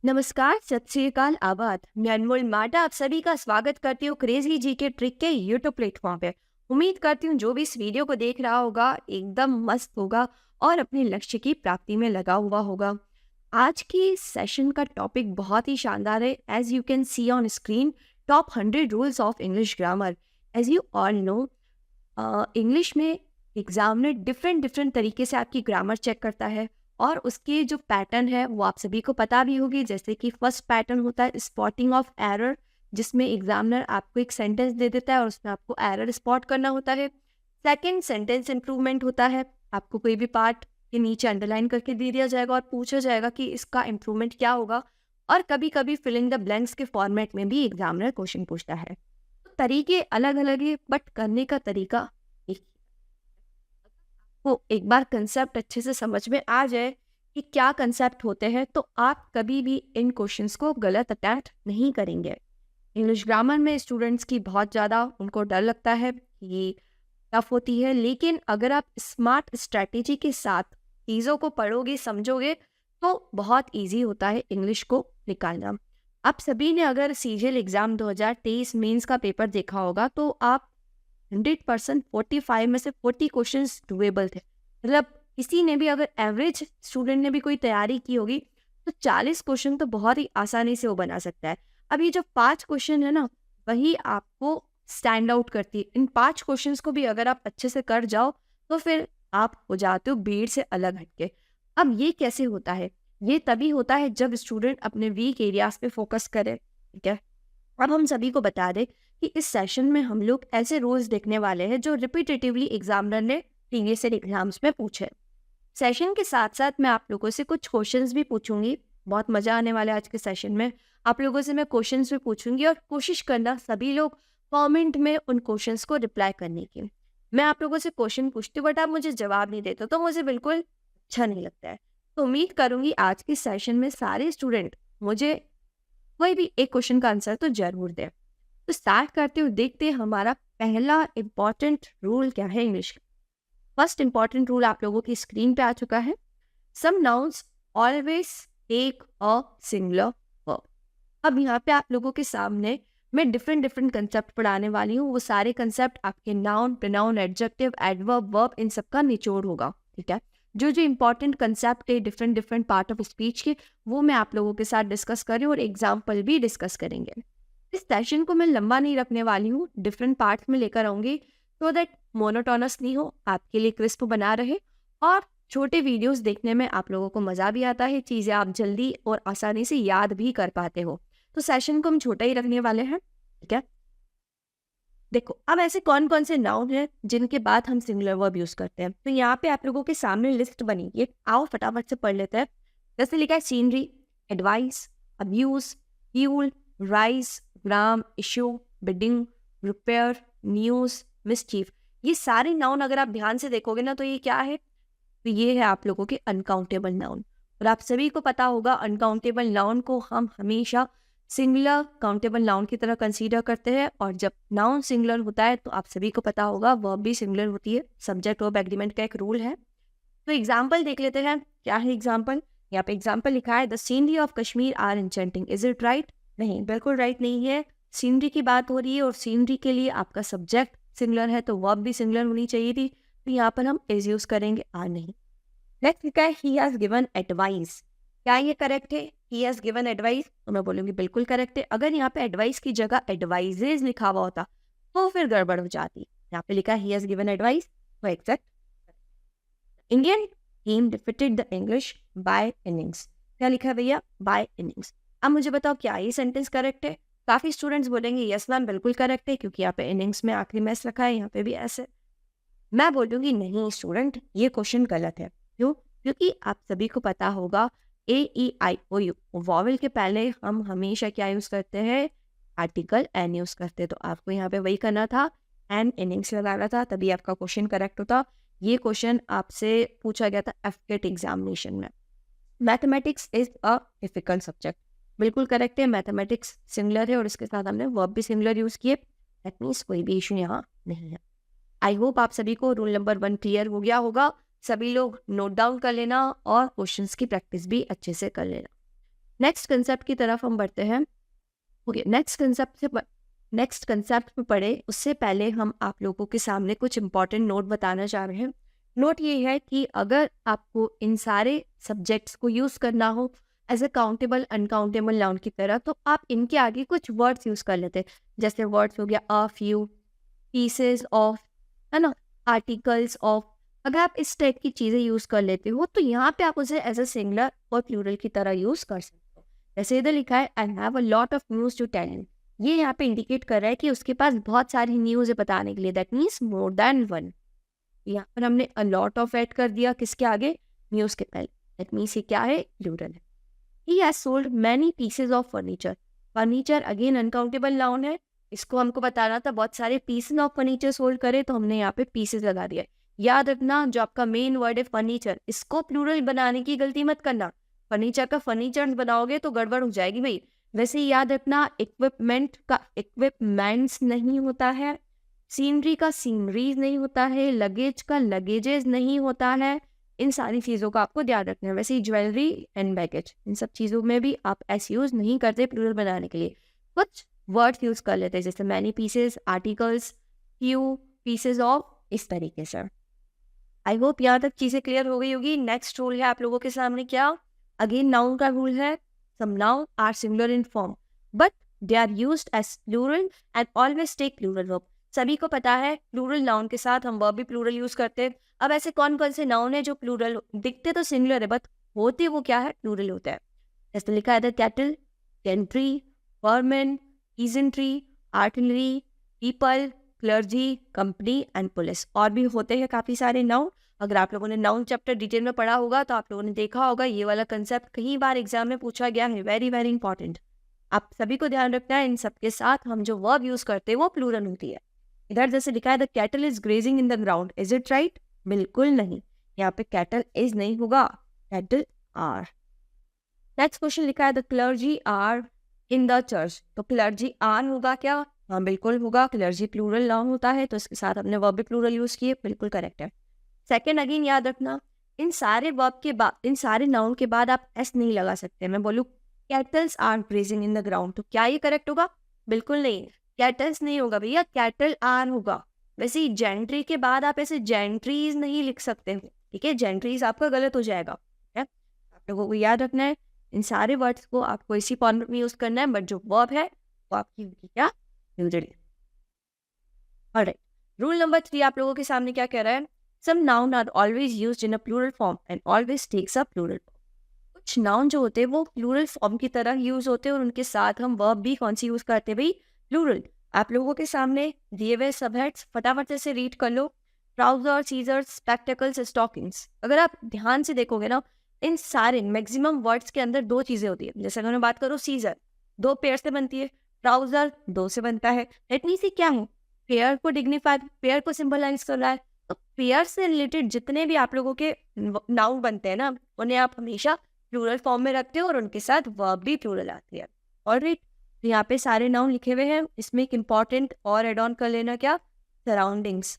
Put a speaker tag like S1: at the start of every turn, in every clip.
S1: नमस्कार, सत श्री अकाल, आबाद। मैं अनमोल माटा आप सभी का स्वागत करती हूँ क्रेजी जी के ट्रिक के यूट्यूब प्लेटफॉर्म पे। उम्मीद करती हूँ जो भी इस वीडियो को देख रहा होगा एकदम मस्त होगा और अपने लक्ष्य की प्राप्ति में लगा हुआ होगा। आज की सेशन का टॉपिक बहुत ही शानदार है। As you can see on screen, top 100 rules of English grammar. As you all know, English में एग्जामिनर डिफरेंट डिफरेंट तरीके से आपकी ग्रामर चेक करता है और उसके जो पैटर्न है वो आप सभी को पता भी होगी। जैसे कि फर्स्ट पैटर्न होता है स्पॉटिंग ऑफ एरर, जिसमें एग्जामिनर आपको एक सेंटेंस दे देता है और उसमें आपको एरर स्पॉट करना होता है। सेकंड, सेंटेंस इंप्रूवमेंट होता है। आपको कोई भी पार्ट के नीचे अंडरलाइन करके दे दिया जाएगा और पूछा जाएगा कि इसका इम्प्रूवमेंट क्या होगा। और कभी कभी फिलिंग द ब्लैंक्स के फॉर्मेट में भी एग्जामिनर क्वेश्चन पूछता है। तो तरीके अलग अलग है बट करने का तरीका एक। को एक बार कंसेप्ट अच्छे से समझ में आ जाए कि क्या कंसेप्ट होते हैं तो आप कभी भी इन क्वेश्चंस को गलत अटैम्प्ट नहीं करेंगे। इंग्लिश ग्रामर में स्टूडेंट्स की बहुत ज़्यादा उनको डर लगता है कि टफ होती है, लेकिन अगर आप स्मार्ट स्ट्रैटेजी के साथ चीज़ों को पढ़ोगे समझोगे तो बहुत इजी होता है इंग्लिश को निकालना। आप सभी ने अगर सीजीएल एग्ज़ाम 2023 मेंस का पेपर देखा होगा तो आप 100% 45 में से 40 क्वेश्चन डुएबल थे। मतलब किसी ने भी, अगर एवरेज स्टूडेंट ने भी कोई तैयारी की होगी तो 40 क्वेश्चन तो बहुत ही आसानी से वो बना सकता है। अब ये जो 5 क्वेश्चन है ना, वही आपको स्टैंड आउट करती है। इन 5 क्वेश्चंस को भी अगर आप अच्छे से कर जाओ तो फिर आप हो जाते हो भीड़ से अलग हटके। अब ये कैसे होता है? ये तभी होता है जब स्टूडेंट अपने वीक एरियाज पे फोकस करे। ठीक है, अब हम सभी को बता दें कि इस सेशन में हम लोग ऐसे रूल्स देखने वाले हैं जो रिपीटेटिवली एग्जामिनर ने प्रीवियस ईयर एग्जाम्स में पूछे। सेशन के साथ साथ मैं आप लोगों से कुछ क्वेश्चंस भी पूछूंगी। बहुत मजा आने वाला है आज के सेशन में। आप लोगों से मैं क्वेश्चंस भी पूछूंगी और कोशिश करना सभी लोग कमेंट में उन क्वेश्चंस को रिप्लाई करने की। मैं आप लोगों से क्वेश्चन पूछती हूँ बट आप मुझे जवाब नहीं देते तो मुझे बिल्कुल अच्छा नहीं लगता है। तो उम्मीद करूंगी आज के सेशन में सारे स्टूडेंट मुझे कोई भी एक क्वेश्चन का आंसर तो जरूर दें। तो स्टार्ट करते हुए देखते हैं हमारा पहला इंपॉर्टेंट रूल क्या है इंग्लिश का। फर्स्ट इंपॉर्टेंट रूल आप लोगों की स्क्रीन पे आ चुका है। Some nouns always take a singular verb. अब यहाँ पे आप लोगों के सामने मैं डिफरेंट डिफरेंट कंसेप्ट पढ़ाने वाली हूँ। वो सारे कंसेप्ट आपके noun, pronoun, adjective, adverb, verb in सबका निचोड़ होगा। ठीक है, जो जो इंपॉर्टेंट कंसेप्ट है different different part of speech के, वो मैं आप लोगों के साथ डिस्कस करें और एग्जाम्पल भी डिस्कस करेंगे। इस सेशन को मैं लंबा नहीं रखने वाली हूँ, डिफरेंट पार्ट्स में लेकर आऊंगी सो दैट मोनोटोनस नहीं हो, आपके लिए क्रिस्प बना रहे और छोटे वीडियोस देखने में आप लोगों को मज़ा भी आता है, चीज़ें आप जल्दी और आसानी से याद भी कर पाते हो। तो सेशन को हम छोटा ही रखने वाले हैं। ठीक है, देखो अब ऐसे कौन कौन से नाउन हैं जिनके बाद हम सिंगुलर वर्ब यूज़ करते हैं। तो यहाँ पे आप लोगों के सामने लिस्ट बनी है, आओ फटाफट से पढ़ लेते हैं। जैसे लिखा है scenery, advice, abuse, fuel, rice, gram, issue, bidding, repair, news, mischief. ये सारे नाउन अगर आप ध्यान से देखोगे ना तो ये क्या है? तो ये है आप लोगों के अनकाउंटेबल नाउन। और आप सभी को पता होगा अनकाउंटेबल नाउन को हम हमेशा सिंगुलर काउंटेबल नाउन की तरह कंसीडर करते हैं। और जब नाउन सिंगुलर होता है तो आप सभी को पता होगा वर्ब भी सिंगुलर होती है। सब्जेक्ट वर्ब एग्रीमेंट का एक रूल है। तो एग्जाम्पल देख लेते हैं। क्या है एग्जाम्पल? यहाँ पे एग्जाम्पल लिखा है the scenery of Kashmir are enchanting. Is it right? नहीं, बिल्कुल राइट नहीं है। सीनरी की बात हो रही है और सीनरी के लिए आपका सब्जेक्ट सिंगुलर है तो वर्ब भी सिंगुलर होनी चाहिए थी। तो यहाँ पर हम इज यूज करेंगे, आर नहीं। नेक्स्ट लिखा है ही हैज गिवन एडवाइस। क्या ये करेक्ट है? ही हैज गिवन एडवाइस, तो मैं बोलूंगी बिल्कुल करेक्ट है। अगर यहाँ पे एडवाइस की जगह एडवाइजेज लिखा हुआ होता तो फिर गड़बड़ हो जाती। यहाँ पे लिखा है ही हैज गिवन एडवाइस, तो exact. Indian team defeated the English by innings. क्या लिखा है भैया? By innings. अब मुझे बताओ क्या ये सेंटेंस करेक्ट है? काफी स्टूडेंट्स बोलेंगे यस मैम बिल्कुल करेक्ट है, क्योंकि यहाँ पे इनिंग्स में आखिरी मैच रखा है, यहाँ पे भी ऐसे। मैं बोलूंगी नहीं स्टूडेंट, ये क्वेश्चन गलत है। क्यों? क्योंकि आप सभी को पता होगा AEIOU वॉवेल के पहले हम हमेशा क्या यूज करते हैं? आर्टिकल एन यूज करते हैं। तो आपको यहाँ पे वही करना था, एन इनिंग्स लगाना था, तभी आपका क्वेश्चन करेक्ट होता। ये क्वेश्चन आपसे पूछा गया था एफकेट एग्जामिनेशन में। Mathematics is a difficult subject, बिल्कुल करेक्ट है। मैथमेटिक्स सिंगुलर है और इसके साथ हमने वर्ब भी सिंगुलर यूज किए। दैट मीन्स कोई भी इशू यहाँ नहीं है। आई होप आप सभी को रूल नंबर 1 क्लियर हो गया होगा। सभी लोग नोट डाउन कर लेना और क्वेश्चंस की प्रैक्टिस भी अच्छे से कर लेना। नेक्स्ट कंसेप्ट की तरफ हम बढ़ते हैं। ओके, नेक्स्ट कंसेप्ट में पढ़े उससे पहले हम आप लोगों के सामने कुछ इंपॉर्टेंट नोट बताना चाह रहे हैं। नोट ये है कि अगर आपको इन सारे सब्जेक्ट्स को यूज़ करना हो as a countable uncountable noun की तरह, तो आप इनके आगे कुछ वर्ड्स यूज़ कर लेते हैं। जैसे वर्ड्स हो गया अ फ्यू, पीसेस ऑफ, है ना, आर्टिकल्स ऑफ। अगर आप इस टाइप की चीज़ें यूज़ कर लेते हो तो यहाँ पे आप उसे एज अ सिंगुलर और प्लूरल की तरह यूज़ कर सकते हो। जैसे इधर लिखा है I have a lot of news to tell you. ये यहाँ पे इंडिकेट कर रहा है कि उसके पास बहुत सारी न्यूज़ है बताने के लिए, that means more than one. यहाँ पर हमने अ लॉट ऑफ ऐड कर दिया किसके आगे, न्यूज़ के पहले, दैट मीन्स ये क्या है, प्लूरल है। He has sold many pieces of furniture. Furniture again uncountable noun है, इसको हमको बताना था बहुत सारे पीसेज ऑफ फर्नीचर सोल्ड करे, तो हमने यहाँ पे पीसेज लगा दिया। याद रखना जो आपका मेन वर्ड है फर्नीचर, इसको प्लूरल बनाने की गलती मत करना। फर्नीचर का फर्नीचर बनाओगे तो गड़बड़ हो जाएगी भाई। वैसे ही याद रखना इक्विपमेंट का इक्विपमेंट्स नहीं होता है, सीनरी का सीनरीज नहीं होता है, लगेज का लगेजेस नहीं होता है। इन सारी चीज़ों का आपको ध्यान रखना है। वैसे ही ज्वेलरी एंड बैगेज, इन सब चीज़ों में भी आप ऐसे यूज़ नहीं करते प्लूरल बनाने के लिए, कुछ वर्ड्स यूज़ कर लेते हैं जैसे many pieces, articles, few, pieces of, इस तरीके से। आई होप यहाँ तक चीज़ें क्लियर हो गई होगी। नेक्स्ट रूल है आप लोगों के सामने क्या, अगेन नाउन का रूल है, some noun are similar in form but they are used as plural and always take plural verb. सभी को पता है प्लूरल नाउन के साथ हम वर्ब भी प्लूरल यूज करते हैं। अब ऐसे कौन कौन से नाउन है जो प्लूरल दिखते तो सिंगुलर है बट होते वो क्या है, प्लूरल होता है। जैसे लिखा है the cattle, gentry, foreman, peasantry, artillery, people, clergy, company and police. और भी होते हैं काफ़ी सारे नाउन। अगर आप लोगों ने नाउन चैप्टर डिटेल में पढ़ा होगा तो आप लोगों ने देखा होगा ये वाला कंसेप्ट कई बार एग्जाम में पूछा गया है, वेरी वेरी इंपॉर्टेंट। आप सभी को ध्यान रखना है, इन सबके साथ हम जो वर्ब यूज करते हैं वो प्लूरल होती है। इधर जैसे लिखा है the cattle is grazing in the ground, is it right, बिल्कुल नहीं, यहाँ पे कैटल इज नहीं होगा, कैटल आर। नेक्स्ट क्वेश्चन लिखा है the clergy are in the church, तो क्लर्जी आर होगा क्या, हाँ बिल्कुल होगा, क्लर्जी प्लूरल नाउन होता है तो इसके साथ हमने वर्ब भी प्लूरल यूज किए, बिल्कुल करेक्ट है। सेकंड अगेन याद रखना, इन सारे वर्ब के बाद, इन सारे नाउन के बाद आप एस नहीं लगा सकते। मैं बोलूँ cattles are grazing in the ground, तो क्या ये करेक्ट होगा, बिल्कुल नहीं, कैटल्स नहीं होगा भैया, कैटल आर होगा। वैसे ही जेंट्री के बाद आप ऐसे जेंट्रीज नहीं लिख सकते हो, ठीक है, जेंट्रीज आपका गलत हो जाएगा, ठीक है। आप लोगों को याद रखना है इन सारे वर्ड्स को आपको इसी फॉर्मेट में यूज करना है, बट जो वर्ब है वो आपकी होगी क्या, यूजली। ऑलराइट, रूल नंबर 3 आप लोगों के सामने क्या कह रहा है, some noun are always used in a plural form and always takes a plural form. कुछ नाउन जो होते हैं वो प्लूरल फॉर्म की तरह यूज होते हैं और उनके साथ हम वर्ब भी कौन सी यूज करते हैं भाई, प्लूरल। आप लोगों के सामने दिए हुए सबहेड्स फटाफट से रीड कर लो, ट्राउजर, सीजर्स, स्पेक्टेकल्स, स्टॉकिंग्स। अगर आप ध्यान से देखोगे ना, इन सारे मैक्सिमम वर्ड्स के अंदर दो चीजें होती है। जैसे अगर मैं बात करूँ सीजर, 2 पेयर से बनती है, ट्राउजर 2 से बनता है। लेट मी सी क्या है, पेयर को डिग्निफाई, पेयर को सिंबलाइज कर रहा है। तो पेयर से रिलेटेड जितने भी आप लोगों के नाउन बनते हैं ना, उन्हें आप हमेशा प्लूरल फॉर्म में रखते हो और उनके साथ वर्ब भी प्लूरल आती है। ऑलराइट, तो यहाँ पे सारे नाउन लिखे हुए हैं। इसमें एक इम्पॉर्टेंट और एड ऑन कर लेना क्या, सराउंडिंग्स।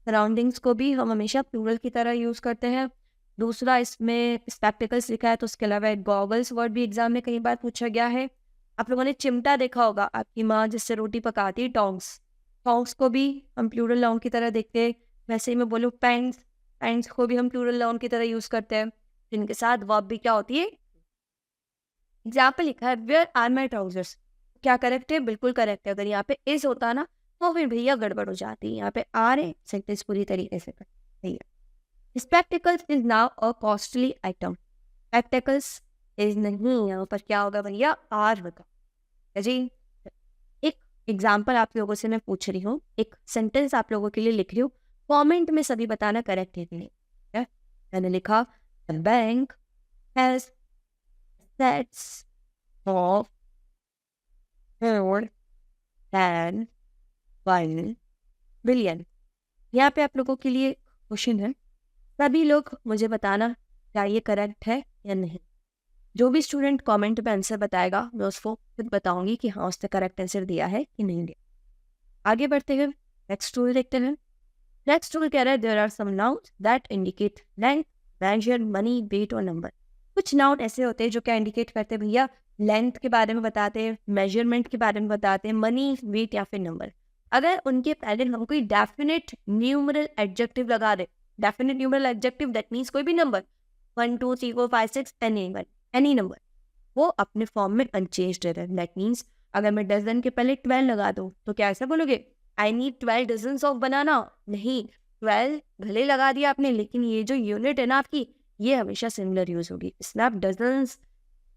S1: सराउंडिंग्स को भी हम हमेशा प्लूरल की तरह यूज करते हैं। दूसरा इसमें स्पेक्टिकल्स लिखा है, तो उसके अलावा एक गॉगल्स वर्ड भी एग्जाम में कई बार पूछा गया है। आप लोगों ने चिमटा देखा होगा, आपकी माँ जिससे रोटी पकाती है, टोंग्स। टोंग्स को भी हम प्लूरल नाउन की तरह देखते हैं। वैसे ही मैं बोलूँ पैंट्स, पैंट्स को भी हम प्लूरल नाउन की तरह यूज करते हैं, जिनके साथ वर्ब भी क्या होती है। एग्जाम्पल लिखा है वेयर आर माई ट्राउजर्स, क्या करेक्ट है, बिल्कुल करेक्ट है। अगर यहाँ पे इज होता ना तो फिर भैया गड़बड़ हो जाती है, यहाँ पे आर है, सेंटेंस पूरी तरीके से भैया। Spectacles is now a costly item, spectacles is नहीं, यहाँ पर क्या होगा भैया, आर होगा जी। एक एग्जाम्पल आप लोगों से मैं पूछ रही हूँ, एक सेंटेंस आप लोगों के लिए लिख रही हूँ, कमेंट में सभी बताना करेक्ट है कि नहीं। है? मैंने लिखा the bank has assets of more than 1 billion। यहाँ पे आप लोगों के लिए क्वेश्चन है, सभी लोग मुझे बताना क्या ये करेक्ट है या नहीं। जो भी स्टूडेंट कमेंट में आंसर बताएगा मैं उसको खुद बताऊंगी कि हाँ उसने करेक्ट आंसर दिया है कि नहीं दिया। आगे बढ़ते हैं, नेक्स्ट रूल देखते हैं। नेक्स्ट रूल कह रहा है there are some nouns that indicate length, measure, money, weight और नंबर। कुछ नाउन ऐसे होते हैं जो क्या इंडिकेट करते हैं भैया, लेंथ के बारे में बताते हैं, मेजरमेंट के बारे में बताते हैं, मनी, वेट या फिर नंबर। अगर उनके पहले हम कोई डेफिनेट न्यूमरल एडजेक्टिव लगा दे, definite numeral adjective that means कोई भी नंबर 1 2 3 4 5 6 एनी नंबर, वो अपने फॉर्म में अनचेंज्ड रहता है। दैट मीन्स अगर मैं डजन के पहले 12 लगा दूं तो क्या ऐसा बोलोगे आई नीड 12 डजन्स ऑफ बनाना? नहीं, 12 भले लगा दिया आपने, लेकिन ये जो यूनिट है ना आपकी, ये हमेशा सिंगुलर यूज होगी। इसमें आप डजन्स,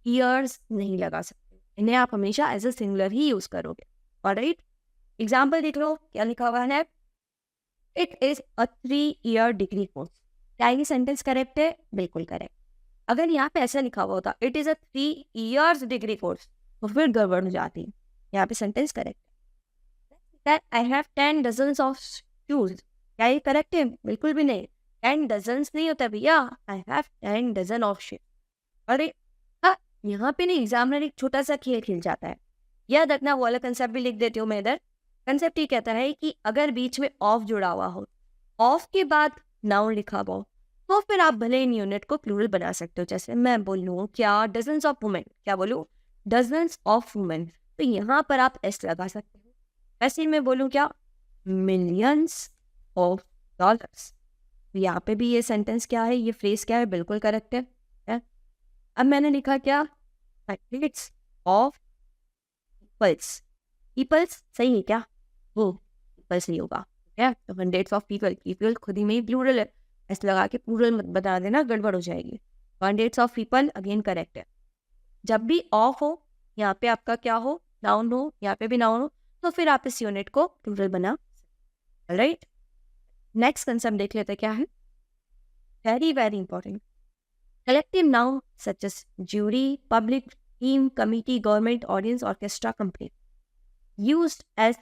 S1: ईयर्स नहीं लगा सकते, इन्हें आप हमेशा एज अ सिंगुलर ही यूज करोगे। ऑलराइट, एग्जाम्पल देख लो क्या लिखा हुआ है, it is a 3-year degree course. क्या ये सेंटेंस करेक्ट है? बिल्कुल करेक्ट। अगर यहाँ पे ऐसा लिखा हुआ होता it is a 3 years degree course, तो फिर गड़बड़ हो जाती। यहाँ पे सेंटेंस करेक्ट है। I have 10 dozens of shoes, क्या ये करेक्ट है? बिल्कुल भी नहीं। 10 डजन्स नहीं होता भैया, I have 10 dozen of shoes. अरे हाँ, यहाँ पे नहीं, एग्जामिनर एक छोटा सा खेल खेल जाता है। याद रखना, वो वाला कंसेप्ट भी लिख देती हूँ मैं इधर। कंसेप्ट ये कहता है कि अगर बीच में ऑफ जुड़ा हुआ हो, ऑफ के बाद नाउन लिखा हुआ हो, तो फिर आप भले इन यूनिट को प्लूरल बना सकते हो। जैसे मैं बोलूँ क्या, डजन्स ऑफ वुमेन, क्या बोलूँ, डजन्स ऑफ वुमेन, तो यहाँ पर आप एस लगा सकते हो। ऐसे ही मैं बोलूँ क्या, मिलियंस ऑफ डॉलर्स, तो यहाँ पे भी ये सेंटेंस क्या है, ये फ्रेज क्या है, बिल्कुल करेक्ट है। अब मैंने लिखा क्या, हंड्रेड्स ऑफ पीपल्स, पीपल्स सही है क्या? वो पीपल्स नहीं होगा, ठीक है? तो हंड्रेड्स ऑफ पीपल, पीपल खुद ही में ही प्लूरल है, ऐसे लगा के प्लूरल मत बता देना, गड़बड़ हो जाएगी। Hundreds of people again correct है। जब भी ऑफ हो, यहाँ पे आपका क्या हो, नाउन हो, यहाँ पे भी नाउन हो, तो फिर आप इस यूनिट को प्लूरल बना। राइट, नेक्स्ट कंसेप्ट देख लेते हैं क्या है, very very important. Collective noun such as jury, public, team, committee, government, audience, orchestra, company, used as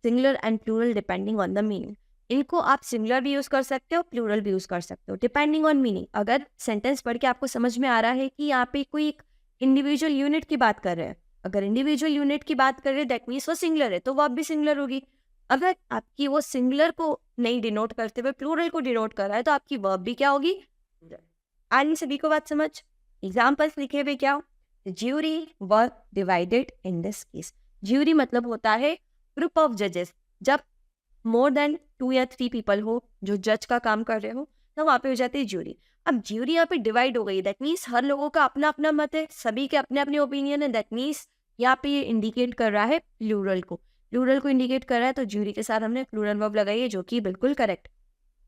S1: singular and plural depending on the meaning. इनको आप सिंगुलर भी यूज कर सकते हो, प्लूरल भी यूज कर सकते हो, डिपेंडिंग ऑन मीनिंग। अगर सेंटेंस पढ़ के आपको समझ में आ रहा है कि यहाँ पे कोई एक इंडिविजुअल यूनिट की बात कर रहे हैं, अगर इंडिविजुअल यूनिट की बात कर रहे हैं दैट मीन्स वो सिंगुलर है, तो वो अब भी सिंगुलर होगी। अगर आपकी वो सिंगुलर को नहीं डिनोट करते हुए प्लूरल को डिनोट कर रहा है, तो आपकी वर्ब भी क्या होगी। आनी सभी को बात समझ। एग्जाम्पल्स लिखे हुए क्या, jury were divided in this case. Jury मतलब होता है ग्रुप ऑफ जजेस, जब मोर देन 2 या 3 पीपल हो जो जज का काम कर रहे हो, तो वहाँ पे हो जाती है ज्यूरी। अब ज्यूरी यहाँ पे डिवाइड हो गई, दैट मीन्स हर लोगों का अपना अपना मत है, सभी के अपने अपने ओपिनियन है, दैट मीन्स यहाँ पे ये इंडिकेट कर रहा है प्लूरल को, प्लूरल को इंडिकेट कर रहा है, तो ज्यूरी के साथ हमने प्लूरल वर्ब लगाई है, जो कि बिल्कुल correct.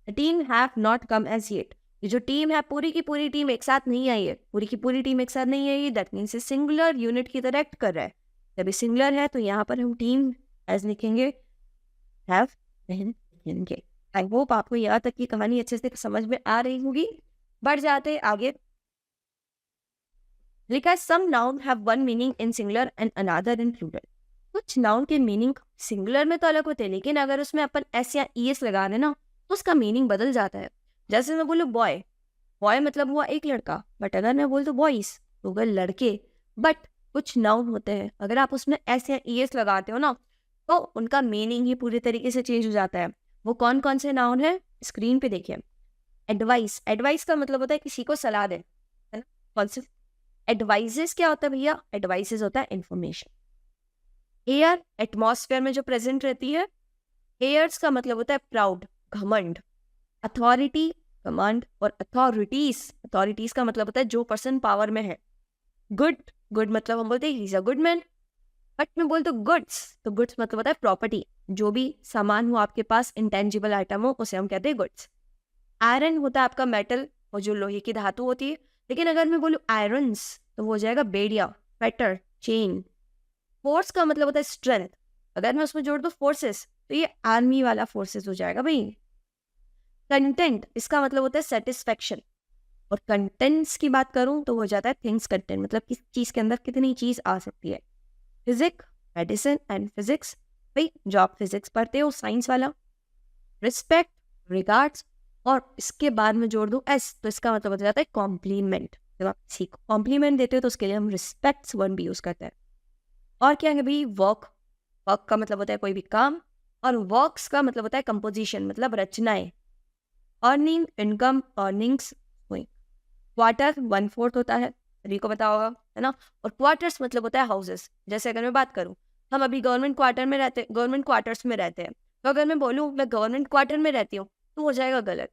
S1: The team have not come as yet, ये जो टीम है पूरी की पूरी टीम एक साथ नहीं आई है, पूरी की पूरी टीम एक साथ नहीं आई है, दैट मीन्स सिंगुलर यूनिट की तरह एक्ट कर रहा है। जब सिंगुलर है तो यहाँ पर हम टीम एज लिखेंगे, हैव नहीं लिखेंगे। आई होप आपको यहाँ तक की कहानी अच्छे से समझ में आ रही होगी। बढ़ जाते आगे, लिखा है some noun have one meaning in singular and another in plural. कुछ नाउन के मीनिंग सिंगुलर में तो अलग होते हैं, लेकिन अगर उसमें अपन एस या ईएस लगा देना तो उसका मीनिंग बदल जाता है। जैसे मैं बोलूँ बॉय, बॉय मतलब हुआ एक लड़का, बट अगर मैं बोल दूँ बॉयज तो वह लड़के। बट कुछ नाउन होते हैं अगर आप उसमें एस या ईएस लगाते हो ना, तो उनका मीनिंग ही पूरी तरीके से चेंज हो जाता है। वो कौन कौन से नाउन है, स्क्रीन पे देखिए। एडवाइस, एडवाइस का मतलब होता है किसी को सलाह दे, है ना। कौन से एडवाइजेस क्या होता है भैया, एडवाइसेस होता है इंफॉर्मेशन। एयर, एटमॉस्फेयर में जो प्रेजेंट रहती है। एयर्स का मतलब होता है प्राउड, घमंड। Authority, command. और अथॉरिटीज, अथॉरिटीज का मतलब होता है जो पर्सन पावर में है। गुड, गुड मतलब हम बोलते हैं he is a good man. But मैं बोलते हूँ गुड्स, तो गुड्स मतलब होता है प्रॉपर्टी, जो भी सामान हो आपके पास, इंटेंजिबल आइटम हो, उसे हम कहते हैं गुड्स। आयरन होता है आपका मेटल, और जो लोहे की धातु होती है। लेकिन अगर मैं बोलूँ आयरन्स तो वो हो जाएगा बेड़िया, फेटर, चेन। फोर्स का मतलब होता है स्ट्रेंथ, अगर मैं उसमें जोड़ दूँ फोर्सेस तो ये आर्मी वाला फोर्सेस हो जाएगा भाई। कंटेंट, इसका मतलब होता है सेटिस्फेक्शन। और कंटेंट्स की बात करूं तो हो जाता है थिंग्स कंटेंट, मतलब किस चीज के अंदर कितनी चीज आ सकती है। फिजिक्स, मेडिसिन एंड फिजिक्स, भाई जो आप फिजिक्स पढ़ते हो साइंस वाला। रिस्पेक्ट, रिगार्ड्स, और इसके बाद में जोड़ दूं एस तो इसका मतलब हो जाता है कॉम्प्लीमेंट। जब आप किसी को कॉम्प्लीमेंट देते हो तो उसके लिए हम रिस्पेक्ट्स वर्ड भी यूज करते हैं। और क्या है भाई, वर्क, वर्क का मतलब होता है कोई भी काम, और वर्क्स का मतलब होता है कंपोजिशन, मतलब रचनाएं। Earning, income, earnings. क्वार्टर 1/4 होता है, सभी को पता होगा, है ना। और क्वार्टर्स मतलब होता है हाउसेस। जैसे अगर मैं बात करूँ, हम अभी गवर्नमेंट क्वार्टर्स में रहते हैं, तो अगर मैं बोलूँ मैं गवर्नमेंट क्वार्टर में रहती हूँ तो हो जाएगा गलत,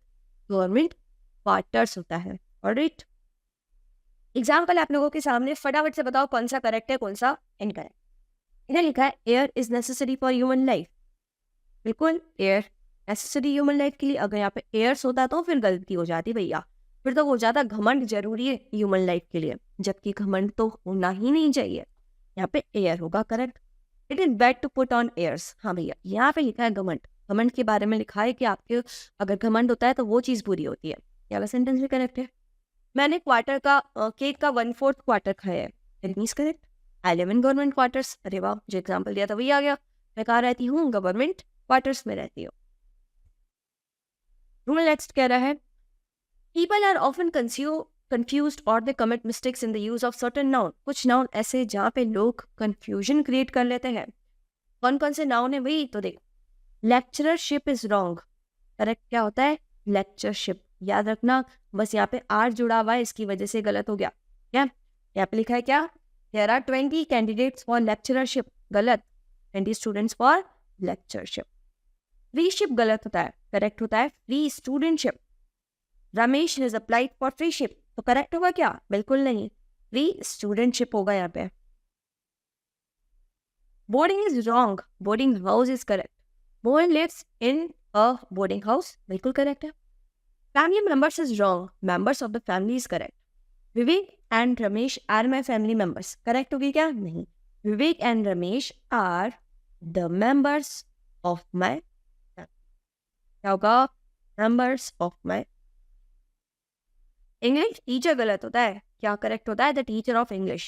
S1: गवर्नमेंट क्वार्टर्स होता है। ऑलराइट, एग्जाम्पल आप लोगों के सामने, फटाफट से बताओ कौन सा करेक्ट है, कौन सा इनकरेक्ट। इधर लिखा है air is necessary for human life. बिल्कुल एयर नेसेसरी ह्यूमन लाइफ के लिए। अगर यहाँ पे एयर्स होता तो फिर गलती हो जाती भैया, फिर तो हो जाता घमंड जरूरी है ह्यूमन लाइफ के लिए, जबकि घमंड तो होना ही नहीं चाहिए। यहाँ पे एयर होगा correct. It is bad to put on airs. हाँ भैया, यहाँ पे लिखा है घमंड। घमंड के बारे में लिखा है कि आपके अगर घमंड होता है तो वो चीज़ बुरी होती है। ये वाला सेंटेंस भी करेक्ट है। मैंने केक का 1/4 क्वार्टर खाया है। It means correct. I live in government quarters. अरे वाह, जो एग्जाम्पल दिया था वही आ गया। मैं कहाँ रहती हूँ? गवर्नमेंट क्वार्टर्स में रहती हूँ। रूल नेक्स्ट कह रहा है पीपल आर ऑफन कंफ्यूज्ड और दे commit mistakes in the use of certain noun. कुछ नाउन ऐसे जहाँ पे लोग कंफ्यूजन क्रिएट कर लेते हैं। कौन कौन से नाउन है भाई? तो देख, लेक्चररशिप इज रॉन्ग। करेक्ट क्या होता है? लेक्चरशिप। याद रखना, बस यहाँ पे आर जुड़ा हुआ है, इसकी वजह से गलत हो गया। क्या यहाँ पे लिखा है? क्या there are 20 candidates for lectureship. गलत, 20 स्टूडेंट्स फॉर लेक्चरशिप। फ्रीशिप गलत होता है, करेक्ट होता है free studentship. Ramesh has applied for freeship, तो करेक्ट होगा क्या? बिल्कुल नहीं, फ्री स्टूडेंटशिप होगा यहाँ पे। Boarding is wrong, boarding house is correct. Mohan lives in a boarding house, बिल्कुल करेक्ट है। Family members is wrong, members of the family is correct. Vivek and Ramesh are my family members, correct होगी क्या? नहीं, Vivek and Ramesh are the members of my, क्या होगा? Members of my. English teacher गलत होता है, क्या करेक्ट होता है? The teacher of English.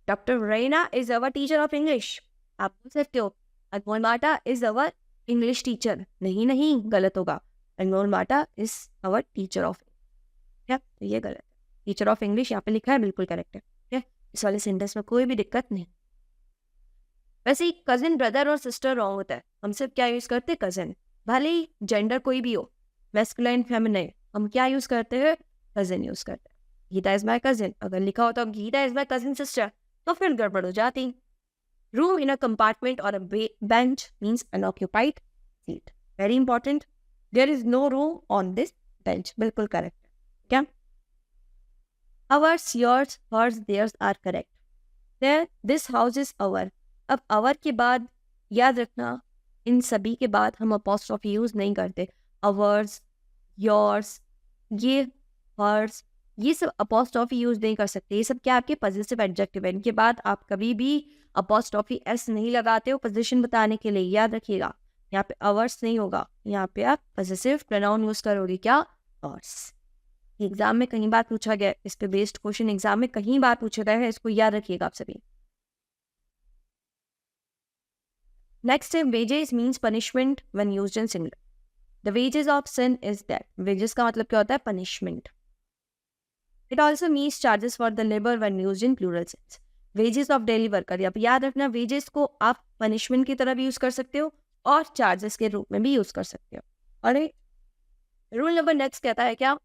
S1: Doctor Raina is our teacher of English. आप बोल सकते हो अनमोल माटा इज अवर इंग्लिश टीचर। नहीं नहीं, गलत होगा। अनमोल माटा इज अवर टीचर ऑफ, क्या? तो ये गलत है। टीचर ऑफ इंग्लिश यहाँ पे लिखा है, बिल्कुल करेक्ट है। ठीक है, इस वाले सेंटेंस में कोई भी दिक्कत नहीं। वैसे ही कजिन, ब्रदर और सिस्टर रॉन्ग होता है। हम सिर्फ क्या यूज करते हैं? कजिन। भले ही जेंडर कोई भी हो, मैस्कुलाइन फेमिनाइन, हम क्या यूज करते हैं? कजिन यूज करते हैं। गीता इज माई कजिन, अगर लिखा होता Geeta is my cousin sister तो फिर गड़बड़ हो जाती। रूम इन अ कंपार्टमेंट और a bench means unoccupied seat. Very important, there is no room on this bench, बिल्कुल करेक्ट है। क्या? Ours, yours, hers, theirs are correct. There, this house is our. अब अवर के बाद याद रखना, इन सभी के बाद हम अपॉस्ट्रोफी यूज नहीं करते। अवर्स, योर्स, ये हर्स, ये सब अपॉस्ट्रोफी यूज नहीं कर सकते। ये सब क्या? आपके पॉजिटिव एडजेक्टिव है। इनके बाद आप कभी भी अपॉस्ट्रोफी एस नहीं लगाते हो पोजीशन बताने के लिए, याद रखिएगा। यहाँ पे अवर्स नहीं होगा, यहाँ पे आप पॉजिटिव प्रोनाउन यूज करोगे। क्या? अवर्स। एग्जाम में कहीं बार पूछा गया, इस पे बेस्ड क्वेश्चन एग्जाम में कहीं बार पूछा गया है, इसको याद रखिएगा आप सभी। नेक्स्ट है wages means punishment when used in singular. The wages of sin is that. Wages का मतलब क्या होता है? Punishment. It also means charges for the labour when used in plural sense. Wages of daily worker, अब याद रखना, wages को आप पनिशमेंट की तरह भी यूज कर सकते हो और चार्जेस के रूप में भी यूज कर सकते हो। और रूल नंबर नेक्स्ट कहता है क्या?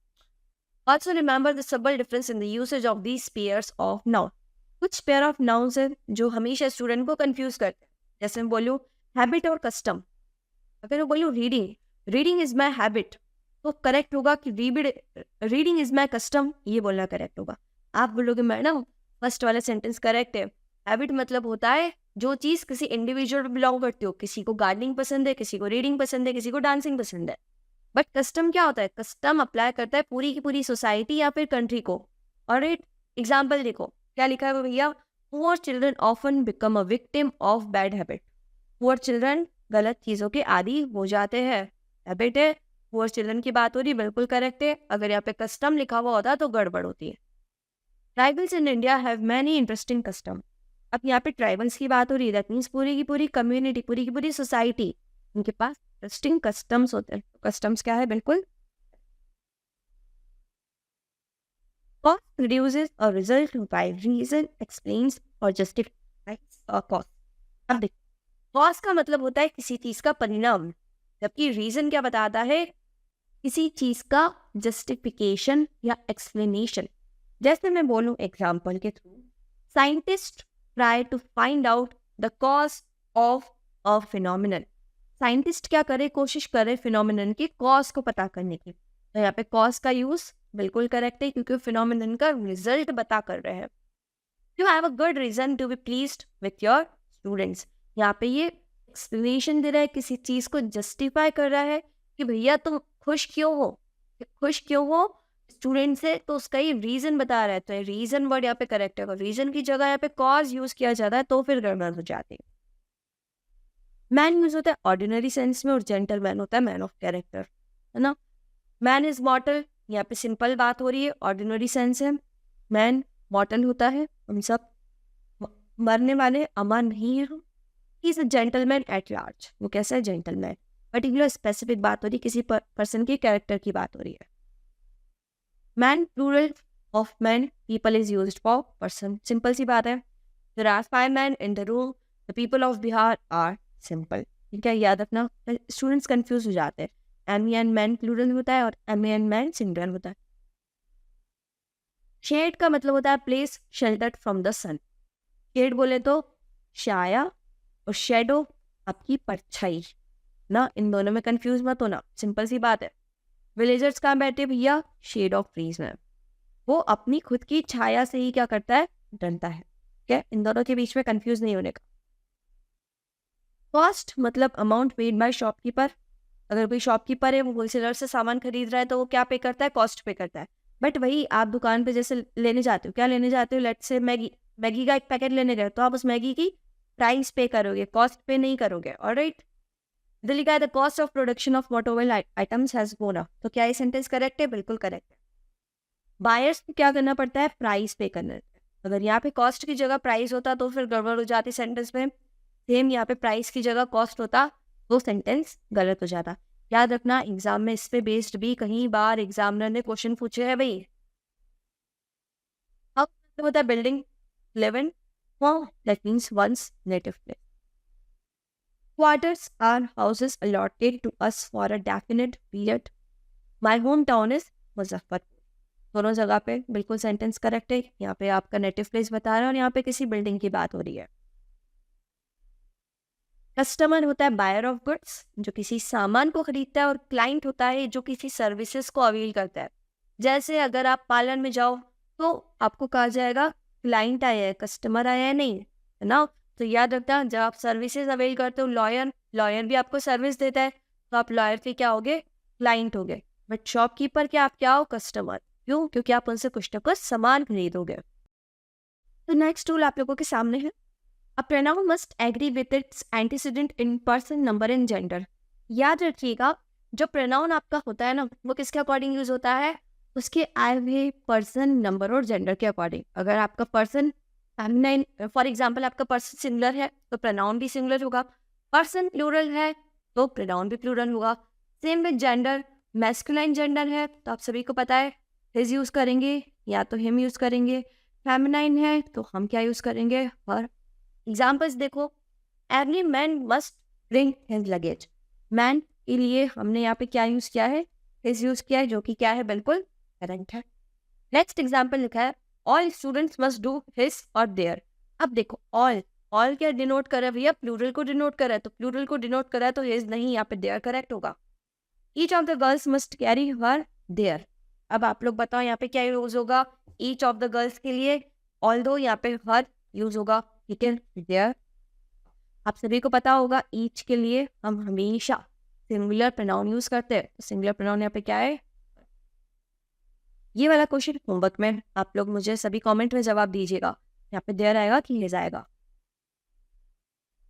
S1: ऑल्सो रिमेंबर द सबल difference in the usage of these pairs of noun. कुछ पेयर ऑफ नाउन्स हैं जो हमेशा स्टूडेंट को कंफ्यूज करते हैं। जैसे मैं बोलूँ हैबिट और कस्टम। अगर मैं बोलूँ reading, reading is my habit, तो करेक्ट होगा कि रीडिंग इज माई कस्टम, ये बोलना करेक्ट होगा। आप बोलोगे मैडम फर्स्ट वाला सेंटेंस करेक्ट है। हैबिट मतलब होता है जो चीज़ किसी इंडिविजुअल में बिलोंग करती हो। किसी को गार्डनिंग पसंद है, किसी को रीडिंग पसंद है, किसी को डांसिंग पसंद है। बट कस्टम क्या होता है? कस्टम अप्लाई करता है पूरी की पूरी सोसाइटी या फिर कंट्री को। और एग्जाम्पल देखो क्या लिखा है भैया? Poor children often become a victim of bad habit. Poor children गलत चीज़ों के आदी हो जाते हैं। हैबिट है, पुअर चिल्ड्रन की बात हो रही, बिल्कुल करेक्ट है। अगर यहाँ पे कस्टम लिखा हुआ होता तो गड़बड़ होती है। Tribals in India have many interesting custom. अब यहाँ पे ट्राइबल्स की बात हो रही है, दैट मीन्स पूरी की पूरी कम्युनिटी, पूरी की पूरी सोसाइटी, उनके पास इंटरेस्टिंग कस्टम्स होते हैं। कस्टम्स क्या है? बिल्कुल। Cause produces a result by reason, explains or justifies a cause. अब देखो, cause का मतलब होता है किसी चीज का परिणाम, जबकि रीजन क्या बताता है? किसी चीज का जस्टिफिकेशन या एक्सप्लेनेशन। जैसे मैं बोलूं एग्जाम्पल के थ्रू, scientist try to find out the cause of a phenomenon. Scientist क्या करे, कोशिश करे फिनोमिनन की कॉज को पता करने की। तो यहाँ पे कॉज का यूज बिल्कुल करेक्ट है, क्योंकि फिनोमिनन का रिजल्ट बता कर रहे हैं। You have a good reason to be pleased with your students. यहाँ पे ये एक्सप्लेनेशन दे रहा है, किसी चीज को जस्टिफाई कर रहा है कि भैया तुम खुश क्यों हो, खुश क्यों हो स्टूडेंट से, तो उसका ये रीजन बता रहा है। तो रीजन वर्ड यहाँ पे करेक्ट है, रीजन की जगह यहाँ पे कॉज यूज किया जाता है तो फिर गड़बड़ हो जाती है। मैन यूज होता है ऑर्डिनरी सेंस में और जेंटलमैन होता है मैन ऑफ कैरेक्टर, है ना। मैन इज मॉर्टल, यहाँ पे सिंपल बात हो रही है, ऑर्डिनरी सेंस है, मैन मॉर्टल होता है, हम सब मरने वाले, अमर नहीं है हम। He is a gentleman at large, वो कैसा है जेंटलमैन। पर्टिकुलर स्पेसिफिक बात हो रही है, किसी पर्सन की कैरेक्टर की बात हो रही है। Man plural of man, people is used for person, simple सी बात है। There are 5 men in the room, the people of Bihar are simple। ठीक है, याद रखना, स्टूडेंट्स कंफ्यूज हो जाते हैं। एम एन मैन प्लूरल होता है और एम एन मैन सिंगुलर होता है। शेड का मतलब होता है place sheltered from the sun. Shade बोले तो छाया और शेडो आपकी परछाई ना, इन दोनों में कंफ्यूज मत होना, सिंपल सी बात है। विलेजर्स कहाँ बैठे भैया, शेड ऑफ ट्रीज में, वो अपनी खुद की छाया से ही क्या करता है, डरता है। ठीक है, इन दोनों के बीच में कंफ्यूज नहीं होने का। कॉस्ट मतलब अमाउंट पेड बाय शॉपकीपर। अगर कोई शॉपकीपर है, वो होलसेलर से सामान खरीद रहा है, तो वो क्या पे करता है, कॉस्ट पे करता है। बट वही आप दुकान पे जैसे लेने जाते हो, क्या लेने जाते हो, लेट्स से मैगी का एक पैकेट लेने गए, तो आप उस मैगी की प्राइस पे करोगे, कॉस्ट पे नहीं करोगे। ऑलराइट, इधर लिखा है the cost of production of automobile items has gone up. तो क्या ये सेंटेंस करेक्ट है, बिल्कुल करेक्ट है। बायर्स को क्या करना पड़ता है, प्राइस पे करना है। अगर यहाँ पे कॉस्ट की जगह प्राइस होता तो फिर गड़बड़ हो जाती सेंटेंस में। सेम यहाँ पे प्राइस की जगह कॉस्ट होता तो सेंटेंस गलत हो जाता। याद रखना, एग्जाम में इस पे बेस्ड भी कहीं बार एग्जामिनर ने क्वेश्चन पूछे हैं भाई। अब होता है building 11, that means one's native place. Quarters are houses allotted to us for a definite period. My home town is Muzaffarpur. दोनों जगह पे बिल्कुल सेंटेंस करेक्ट है। यहाँ पे आपका नेटिव प्लेस बता रहा है और यहाँ पे किसी बिल्डिंग की बात हो रही है। कस्टमर होता है बायर ऑफ गुड्स, जो किसी सामान को खरीदता है, और क्लाइंट होता है जो किसी सर्विसेज को अवेल करता है। जैसे अगर आप पार्लर में जाओ तो आपको कहा जाएगा क्लाइंट आया है, कस्टमर आया है नहीं, है ना। तो याद रखना, जब आप सर्विसेज अवेल करते हो, लॉयर भी आपको सर्विस देता है, तो आप लॉयर के क्या होगे, क्लाइंट होगे। बट शॉपकीपर के आप क्या हो, कस्टमर। क्यों, क्योंकि आप उनसे कुछ ना कुछ सामान खरीदोगे। तो नेक्स्ट टूल आप लोगों के सामने है। A pronoun must agree with its antecedent in person, number and gender। याद रखिएगा, जो pronoun आपका होता है ना, वो किसके अकॉर्डिंग यूज होता है, उसके आए हुए पर्सन, नंबर और जेंडर के अकॉर्डिंग। अगर आपका पर्सन फेमिनाइन, फॉर एग्जाम्पल आपका पर्सन सिंगुलर है तो pronoun भी सिंगुलर होगा, पर्सन प्लूरल है तो pronoun भी प्लूरल होगा। Same with gender, masculine gender है तो आप सभी को पता है हिज यूज करेंगे या तो हिम यूज करेंगे। फेमिनाइन है तो हम क्या यूज करेंगे, हर। एग्जाम्पल्स देखो, every man must bring his luggage. Man के लिए हमने यहाँ पे क्या यूज किया है, हिज यूज किया है, जो कि क्या है, बिल्कुल करेक्ट है। नेक्स्ट एग्जाम्पल लिखा है, all students must do his और देयर। अब देखो, ऑल क्या डिनोट कर रहा है भैया, प्लूरल को डिनोट कर रहा है, तो प्लूरल को डिनोट कर रहा है तो हिज नहीं, यहाँ पे देयर करेक्ट होगा। Each of the girls must carry her there. अब आप लोग बताओ यहाँ पे क्या यूज होगा, ईच ऑफ द गर्ल्स के लिए ऑल्दो यहाँ पे हर यूज होगा, ठीक है, देयर। आप सभी को पता होगा ईच के लिए हम हमेशा सिंगुलर प्रोनाउन यूज करते हैं, सिंगुलर प्रोनाउन यहाँ पे क्या है। ये वाला क्वेश्चन होमवर्क में आप लोग मुझे सभी कमेंट में जवाब दीजिएगा, यहाँ पे देयर आएगा कि हिज आएगा।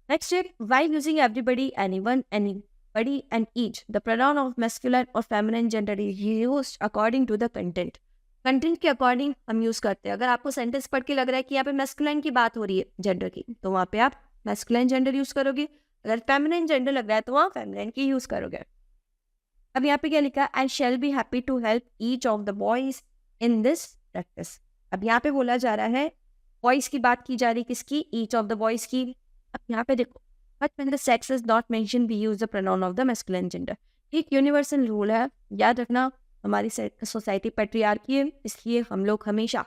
S1: नेक्स्ट है, while using everybody, anyone, anybody and each, the pronoun of masculine और feminine gender is used according to the content. Content के अकॉर्डिंग हम यूज करते हैं। अगर आपको सेंटेंस पढ़ के लग रहा है कि यहाँ पे मैस्कुलाइन की बात हो रही है जेंडर की, तो वहाँ पे आप मैस्कुलाइन जेंडर यूज करोगे। अगर फेमिनिन जेंडर लग रहा है तो वहाँ फेमिनिन की यूज करोगे। अब यहाँ पे क्या लिखा है, I shall be happy to help each of the boys in this practice. अब यहाँ पे बोला जा रहा है, बॉयज की बात की जा रही, किसकी, ईच ऑफ द बॉयज की। अब यहाँ पे देखो, but when the sex is not mention we use the pronoun of the masculine gender. एक यूनिवर्सल रूल है, याद रखना, हमारी सोसाइटी पैट्रियार्की है, इसलिए हम लोग हमेशा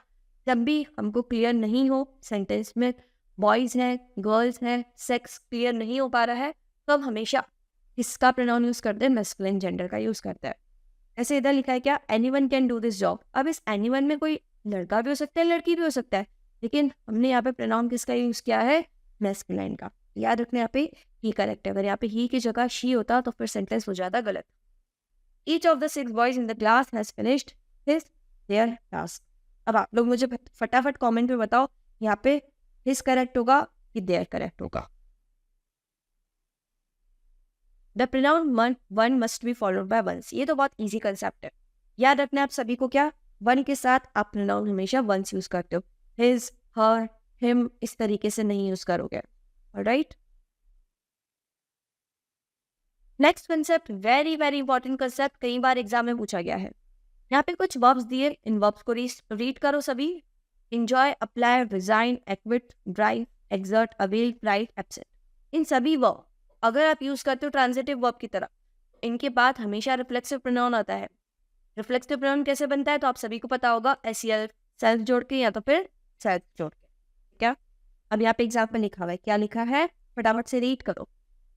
S1: जब भी हमको क्लियर नहीं हो सेंटेंस में बॉयज हैं, गर्ल्स हैं, सेक्स क्लियर नहीं हो पा रहा है, तो हम हमेशा किसका प्रोनाउन यूज करते हैं? मैस्कुलिन जेंडर का यूज करते हैं। ऐसे इधर लिखा है क्या? Anyone can do this job. अब इस एनीवन में कोई लड़का भी हो सकता है, लड़की भी हो सकता है, लेकिन हमने यहाँ पे प्रोनाउन किसका यूज किया है? मैस्कुलिन का। याद रखना यहाँ पे ही करेक्ट है। अगर यहाँ पे ही की जगह शी होता तो फिर सेंटेंस हो जाता गलत। Each of the 6 boys in the class has finished his there task. अब आप लोग मुझे फटाफट कमेंट में बताओ, यहाँ पे हिज करेक्ट होगा कि देयर करेक्ट होगा? The pronoun one must be followed by one's. ये तो बहुत इजी कंसेप्ट है, याद रखना आप सभी को। क्या? वन के साथ आप प्रोनाउन हमेशा वंस यूज करते हो, हिज, हर, हिम इस तरीके से नहीं यूज करोगे। Alright, next concept, very very important concept, कई बार एग्जाम में पूछा गया है। यहाँ पे कुछ वर्ब्स दिए, इन वर्ब्स को रीड करो सभी। Enjoy, apply, resign, acquit, drive, exert, avail, write, absent. इन सभी वर्ब अगर आप यूज करते हो ट्रांजिटिव वर्ब की तरह, इनके बाद हमेशा रिफ्लेक्सिव प्रोनाउन आता है। रिफ्लेक्सिव प्रोनाउन कैसे बनता है तो आप सभी को पता होगा, एसीएल सेल्फ जोड़ के या तो फिर सेल्फ जोड़ के। क्या? अब यहाँ पे एग्जाम्पल लिखा हुआ है, क्या लिखा है? फटाफट से रीड करो।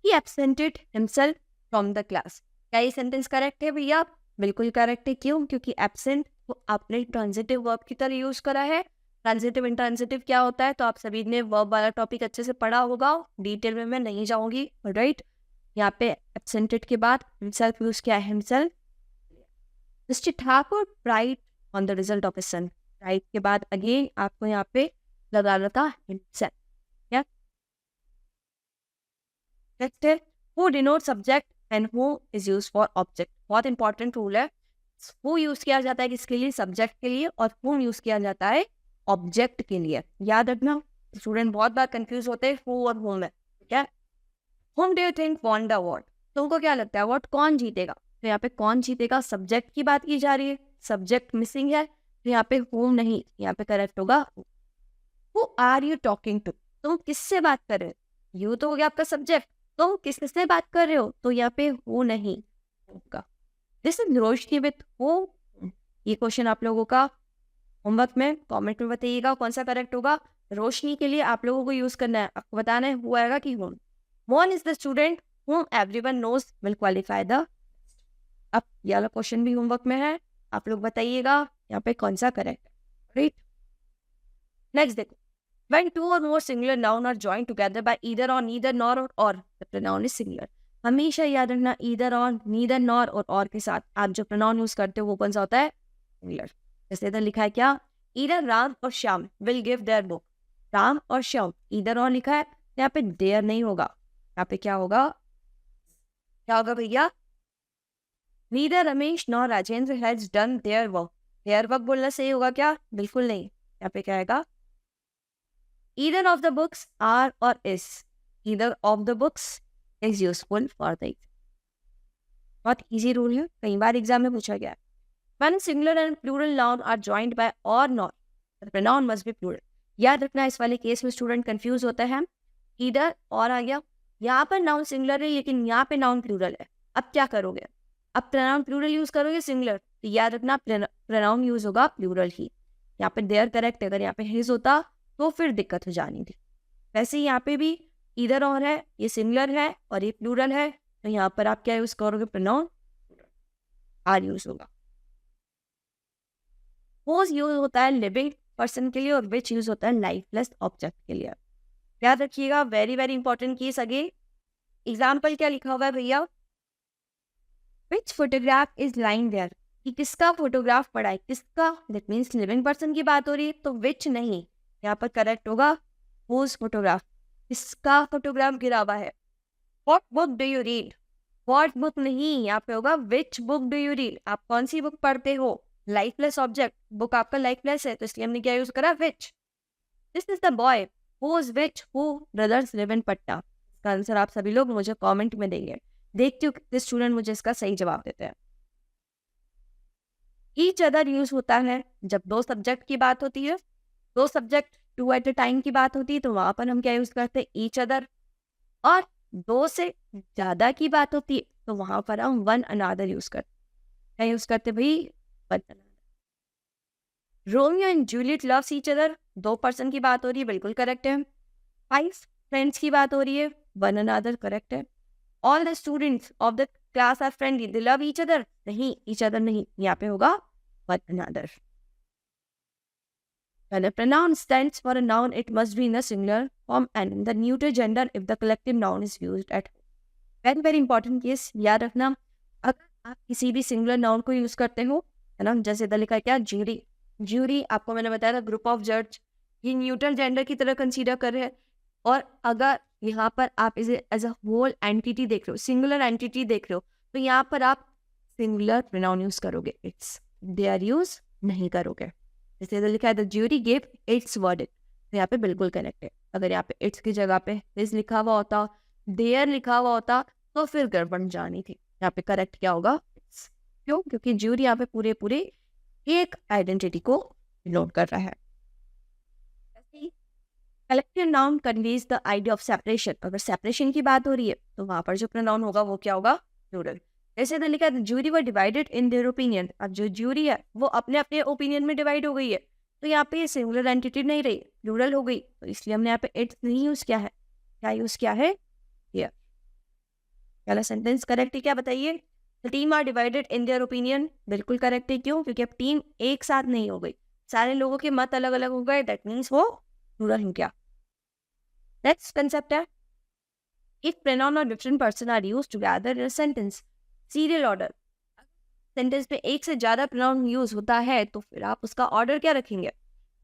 S1: ही एब्सेंटेड हिमसेल्फ फ्रॉम द क्लास। क्या ये सेंटेंस करेक्ट है भैया? बिल्कुल करेक्ट है। क्यों? क्योंकि एब्सेंट को आपने ट्रांजिटिव वर्ब की तरह यूज करा है। ट्रांजिटिव इंट्रांजिटिव क्या होता है तो आप सभी ने वर्ब वाला टॉपिक अच्छे से पढ़ा होगा, डिटेल में मैं नहीं जाऊंगी। राइट, यहाँ पे एब्सेंटेड के बाद हिमसेल्फ यूज किया है, himself. Mister Thakur pride on the result of his son. Pride के बाद अगेन आपको यहाँ पे लगाना था हिमसेल्फ। क्या? नेक्स्ट है who denotes subject and who is used for object। बहुत इंपॉर्टेंट रूल है। who यूज किया जाता है किसके लिए? सब्जेक्ट के लिए। और whom यूज किया जाता है ऑब्जेक्ट के लिए। याद रखना, स्टूडेंट बहुत बार कंफ्यूज होते हैं who और whom में। ठीक है, whom do you think won the award? तुमको क्या लगता है अवार्ड कौन जीतेगा? तो यहाँ पे कौन जीतेगा सब्जेक्ट की बात की जा रही है, सब्जेक्ट मिसिंग है, तो यहाँ पे whom नहीं, यहाँ पे करेक्ट होगा who are you talking to। तुम किससे बात कर रहे हो? यू तो हो गया आपका सब्जेक्ट, तुम किससे बात कर रहे हो? तो यहाँ पे हु नहीं होगा। This is Roshni with who. ये क्वेश्चन आप लोगों का होमवर्क में कमेंट में बताइएगा कौन सा करेक्ट होगा। रोशनी के लिए आप लोगों को यूज करना है, आपको बताना है हु आएगा कि हुम। One is the student whom everyone knows will qualify the। अब ये वाला क्वेश्चन भी होमवर्क में है, आप लोग बताइएगा यहाँ पे कौन सा करेक्ट है। राइट, नेक्स्ट देखो, when two or more singular noun are joined together by either or neither nor or the pronoun is singular। हमेशा याद रखना either or neither nor और के साथ आप जो pronoun यूज करते हो वो कौन सा होता है? singular। जैसे इधर लिखा है क्या? either राम और Shyam will give their book। Ram और श्याम either और लिखा है, यहाँ पे देयर नहीं होगा, यहाँ पे क्या होगा? क्या होगा भैया? neither Ramesh nor Rajendra has done their work। their work बोलना सही होगा क्या? बिल्कुल नहीं, यहाँ पे क्या आएगा? either of the books are or is। either of the books is useful for the exam। बहुत इजी रूल है, कई बार एग्जाम में पूछा गया है। when singular and plural noun are joined by or not the pronoun must be plural। याद रखना इस वाले केस में स्टूडेंट कंफ्यूज होता है। either और आ गया, यहाँ पर नाउन सिंगुलर है लेकिन यहाँ पे नाउन प्लूरल है। अब क्या करोगे? अब प्रोनाउन प्लूरल यूज करोगे सिंगुलर, तो याद रखना प्रोनाउन यूज होगा प्लूरल ही। यहाँ पे देयर करेक्ट, अगर यहाँ पे हिज होता तो फिर दिक्कत हो जानी थी। वैसे यहाँ पे भी इधर और है, ये सिंगुलर है और ये प्लूरल है, तो यहाँ पर आप क्या यूज करोगे? प्रोनाउन आर यूज होगा। होज यूज होता है लिविंग पर्सन के लिए और विच यूज होता है लाइफलेस ऑब्जेक्ट के लिए। याद रखिएगा, वेरी वेरी इंपॉर्टेंट केस। अगे एग्जाम्पल क्या लिखा हुआ है भैया? विच फोटोग्राफ इज लाइंग देयर। कि किसका फोटोग्राफ पड़ा है, किसका? दैट मीन्स लिविंग पर्सन की बात हो रही है, तो विच नहीं, यहाँ पर करेक्ट होगा हुज फोटोग्राफ। किसका फोटोग्राफ गिरा हुआ है? What book do you read. What book नहीं, यहाँ पे होगा which book do you read. आप कौन सी बुक पढ़ते हो? लाइफलेस ऑब्जेक्ट, बुक आपका लाइफलेस है तो इसलिए हमने क्या यूज करा? Which. This is the boy whose which who brothers live in Patna. इसका आंसर आप सभी लोग मुझे कमेंट में देंगे। देखती हूँ कितने स्टूडेंट मुझे इसका सही जवाब देते हैं। ईच अदर यूज होता है जब दो सब्जेक्ट की बात होती है, दो subject two at a time की बात होती है, तो वहां पर हम क्या यूज करते हैं? Each other. और दो से ज्यादा की बात होती है तो वहां पर हम वन अनादर यूज करते हैं। क्या यूज करते भाई? One another. Romeo and Juliet loves each other, 2 person की बात हो रही है, बिल्कुल करेक्ट है। 5 फ्रेंड्स की बात हो रही है, वन अनदर करेक्ट है। All the students of the class are friendly, they love each other, नहीं ईच अदर नहीं, यहाँ पे होगा one another. When a pronoun stands for a noun, it must be in the singular form and in the neuter gender if the collective noun is used at home. Very very important case, याद रखना, अगर आप किसी भी singular noun को use करते हो, है ना, जैसे इधर लिखा है क्या, ज्यूरी। ज्यूरी आपको मैंने बताया था ग्रुप ऑफ जज, ये न्यूट्रल जेंडर की तरह कंसीडर कर रहे हैं। और अगर यहाँ पर आप इसे एज अ होल एंटिटी देख रहे हो, सिंगुलर एंटिटी देख रहे हो, तो यहाँ पर आप सिंगुलर प्रोनाउन यूज करोगे, इट्स, दे आर यूज नहीं करोगे। जैसे इधर लिखा है the jury give its verdict, तो यहाँ पे बिल्कुल करेक्ट है। अगर यहाँ पे इट्स की जगह पे हिज लिखा हुआ होता, देयर लिखा हुआ होता, तो फिर गड़बड़ जानी थी। यहाँ पे करेक्ट क्या होगा, इट्स। क्यों? क्योंकि ज्यूरी यहाँ पे पूरे पूरे एक आइडेंटिटी को डिनोट कर रहा है। Collective noun conveys the idea of separation, अगर सेपरेशन की बात हो रही है तो वहां पर जो प्रोनाउन होगा वो क्या होगा, प्लूरल। जैसे इधर लिखा है jury were divided in their opinion, अब जो ज्यूरी है वो अपने अपने ओपिनियन में डिवाइड हो गई है, तो यहाँ पे सिंगुलर एंटिटी नहीं रही, प्लूरल हो गई, तो इसलिए हमने यहाँ पे इट्स नहीं यूज किया है, क्या यूज किया है, हियर। पहला सेंटेंस करेक्ट है क्या बताइए, the team are divided in their opinion, बिल्कुल करेक्ट है। क्यों? क्योंकि अब टीम एक साथ नहीं हो गई, सारे लोगों के मत अलग अलग हो गए, दैट मीन्स वो प्लूरल हो गया। नेक्स्ट कंसेप्ट है, इफ प्रोनाउन और different person are used together in a sentence, serial order, sentence में एक से ज्यादा प्रोनाउन यूज होता है तो फिर आप उसका ऑर्डर क्या रखेंगे,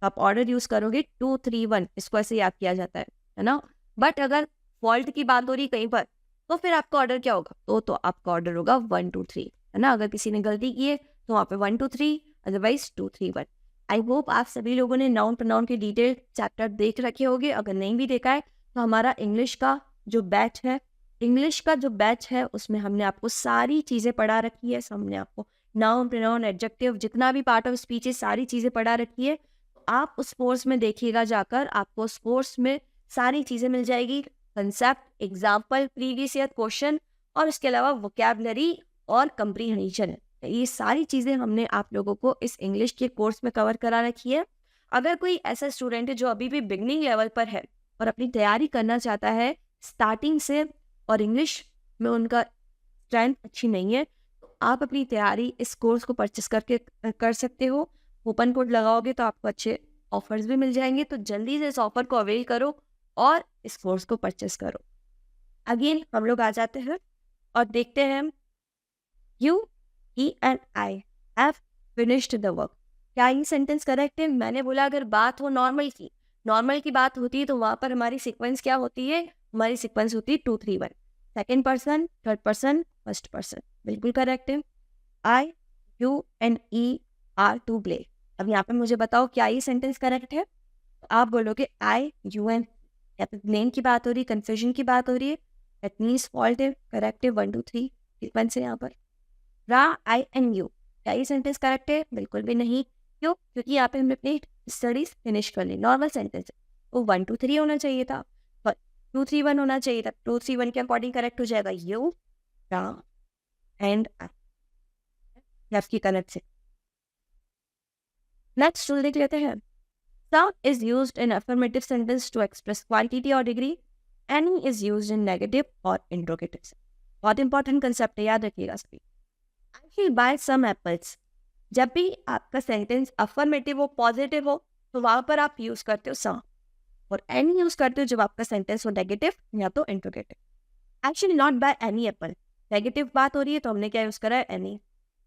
S1: आप ऑर्डर यूज करोगे 2 3 1, इसको ऐसे याद किया जाता है ना। बट अगर फॉल्ट की बात हो रही कहीं पर, तो फिर आपका ऑर्डर क्या होगा, तो आपका ऑर्डर होगा 1 2 3, है ना। अगर किसी ने गलती की है तो वहाँ पे 1 2 3, अदरवाइज 2 3 1। आई होप आप सभी लोगों ने नाउन प्रोनाउन के डिटेल चैप्टर देख रखे होंगे, अगर नहीं भी देखा है तो हमारा इंग्लिश का जो बैच है उसमें हमने आपको सारी चीज़ें पढ़ा रखी है। हमने आपको नाउन प्रोनाउन एडजेक्टिव जितना भी पार्ट ऑफ स्पीच है सारी चीज़ें पढ़ा रखी है। तो आप उस कोर्स में देखिएगा जाकर, आपको उस कोर्स में सारी चीज़ें मिल जाएगी, concept, example, previous year question, और इसके अलावा वोकैबुलरी और कंप्रीहेंशन। ये सारी चीज़ें हमने आप लोगों को इस इंग्लिश के कोर्स में कवर करा रखी है। अगर कोई ऐसा स्टूडेंट है जो अभी भी बिगनिंग लेवल पर है और अपनी तैयारी करना चाहता है स्टार्टिंग से, और इंग्लिश में उनका स्ट्रेंथ अच्छी नहीं है, तो आप अपनी तैयारी इस कोर्स को परचेस करके कर सकते हो। कूपन कोड लगाओगे तो आपको अच्छे ऑफर्स भी मिल जाएंगे, तो जल्दी से इस ऑफर को अवेल करो और इस कोर्स को परचेस करो। अगेन हम लोग आ जाते हैं और देखते हैं, you, he and I have finished the work, क्या ये सेंटेंस करेक्ट है? मैंने बोला अगर बात हो नॉर्मल की बात होती है तो वहां पर हमारी सीक्वेंस क्या होती है, हमारी सीक्वेंस होती है 2 3 1, second person, third person, first person, बिल्कुल करेक्ट है। I, you and he are to play, अब यहाँ पे मुझे बताओ क्या ये सेंटेंस करेक्ट है? तो आप बोलोगे आई, यू एंड, या फिर ब्लेम की बात हो रही है, कंफ्यूजन की बात हो रही है, दैट मीन्स फॉल्ट है, करेक्ट है, 1 2 3 सीक्वेंस है यहाँ पर। रा, आई एंड यू, क्या ये सेंटेंस करेक्ट है? बिल्कुल भी नहीं। क्यों? क्योंकि यहाँ पे हमने अपनी स्टडीज फिनिश कर ली, नॉर्मल सेंटेंस है, वो 1 2 3 होना चाहिए था, 2 3 1 होना चाहिए था। 2 3 1 के अकॉर्डिंग करेक्ट हो जाएगा यू, रा एंड आई, आपकी करेक्ट से। नेक्स्ट रूल देख लेते हैं, some is used in affirmative sentence to express quantity or degree, any is used in negative or interrogative। बहुत इंपॉर्टेंट कंसेप्ट है, याद रखिएगा सभी। I will buy some apples, जब भी आपका सेंटेंस अफर्मेटिव हो, पॉजिटिव हो, तो वहां पर आप यूज करते हो some, और any यूज करते हो जब आपका सेंटेंस हो नेगेटिव या तो interrogative. I shall not buy any apple, negative बात हो रही है तो हमने क्या यूज करा है, any।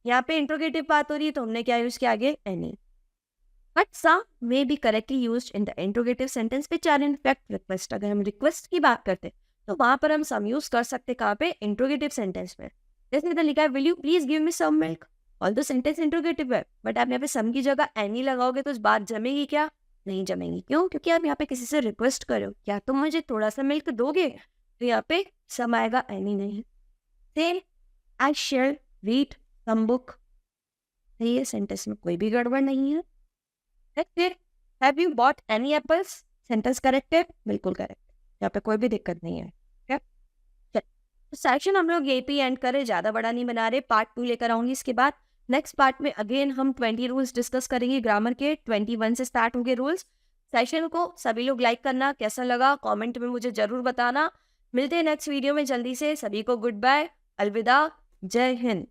S1: यहाँ पे इंट्रोगेटिव बात हो रही है तो हमने क्या यूज किया आगे, any। But some may be correctly used in the interrogative sentence which are in fact request। अगर हम रिक्वेस्ट की बात करते हैं तो वहां पर हम some यूज कर सकते, कहाँ पे, इंट्रोगेटिव सेंटेंस में। जैसे इधर लिखा है will you please give me some milk, although sentence interrogative है, बट आप यहाँ पे some की जगह any लगाओगे तो इस बात जमेगी क्या, नहीं जमेगी। क्यों? क्योंकि आप यहाँ पे किसी से रिक्वेस्ट करो, क्या तुम मुझे थोड़ा सा मिल्क दोगे, तो यहाँ पे some आएगा, any नहीं। Say I shall read some book, ये सेंटेंस में कोई भी गड़बड़ नहीं है। फिर have you bought any apples, sentence correct है, बिल्कुल करेक्ट, यहाँ पे कोई भी दिक्कत नहीं है। ठीक है, तो सेक्शन हम लोग यहीं पे एंड करें, ज़्यादा बड़ा नहीं बना रहे, पार्ट 2 लेकर आऊंगी इसके बाद। नेक्स्ट पार्ट में अगेन हम 20 रूल्स डिस्कस करेंगे ग्रामर के। 21 से स्टार्ट होंगे रूल्स। सेशन को सभी लोग लाइक करना, कैसा लगा कमेंट में मुझे ज़रूर बताना। मिलते हैं नेक्स्ट वीडियो में जल्दी से। सभी को गुड बाय, अलविदा, जय हिंद।